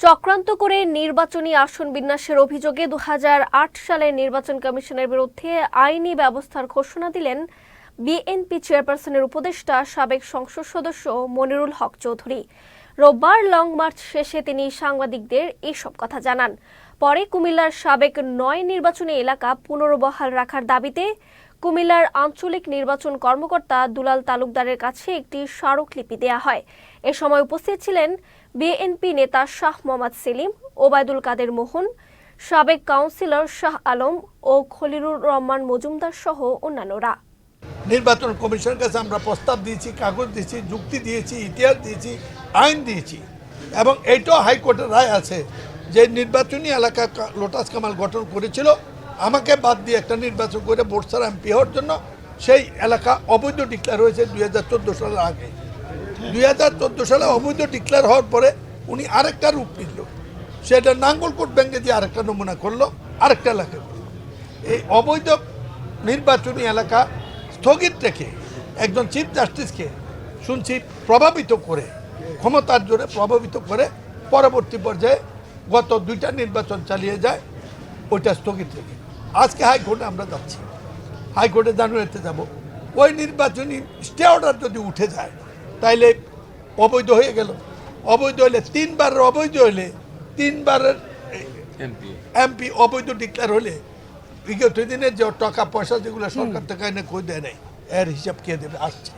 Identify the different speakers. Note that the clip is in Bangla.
Speaker 1: চক্রান্ত করে নির্বাচনী আসন বিন্যাসের অভিযোগে ২০০৮ সালে নির্বাচন কমিশনের বিরুদ্ধে আইনি ব্যবস্থার ঘোষণা দিলেন বিএনপি চেয়ারপারসনের উপদেষ্টা সাবেক সংসদ সদস্য মনিরুল হক চৌধুরী। রোববার লং মার্চ শেষে তিনি সাংবাদিকদের এসব কথা জানান। পরে কুমিল্লার সাবেক ৯ নির্বাচনী এলাকা পুনর্বহাল রাখার দাবিতে কুমিল্লার আঞ্চলিক নির্বাচন কর্মকর্তা দুলাল তালুকদারের কাছে একটি স্মারকলিপি দেয়া হয়। এ সময় উপস্থিত ছিলেন বিএনপি নেতা শাহ মোহাম্মদ সেলিম, ওবায়দুল কাদের মোহন, সাবেক কাউন্সিলর শাহ আলম ও খলিলুর রহমান মজুমদার সহ অন্যান্যরা।
Speaker 2: নির্বাচন কমিশনের কাছে আমরা প্রস্তাব দিয়েছি, কাগজ দিয়েছি, যুক্তি দিয়েছি, ইতিহাস দিয়েছি, আইন দিয়েছি এবং এইটাও হাইকোর্টের রায় আছে যে নির্বাচনী এলাকা লোটাস কামাল গঠন করেছিল আমাকে বাদ দিয়ে একটা নির্বাচন করে বোর্ড ছাড়া এমপি হওয়ার জন্য, সেই এলাকা অবৈধ ডিক্লেয়ার হয়েছে ২০১৪ সালের আগে। ২০১৪ সালে অবৈধ ডিক্লেয়ার হওয়ার পরে উনি আরেকটা রূপ নিল, সেটা নাঙ্গলকোট ব্যাংকে দিয়ে আরেকটা নমুনা করলো, আরেকটা এলাকা। এই অবৈধ নির্বাচনী এলাকা স্থগিত রেখে একজন চিফ জাস্টিসকে শুনছি প্রভাবিত করে, ক্ষমতার জোরে প্রভাবিত করে পরবর্তী পর্যায়ে গত ২টা নির্বাচন চালিয়ে যায়, ওইটা স্থগিত রেখে। আজকে হাইকোর্টে আমরা যাচ্ছি, হাইকোর্টে জানুয়ারিতে যাব। ওই নির্বাচনী স্টে অর্ডার যদি উঠে যায় তাইলে অবৈধ হয়ে গেল। অবৈধ হলে 3বারের অবৈধ হলে 3বারের এমপি অবৈধ ডিক্লেয়ার হলে বিগত দিনের যে টাকা পয়সা যেগুলো সরকার থেকে এনে কই দেয় নাই, এর হিসাব কে দেবে? আসছে।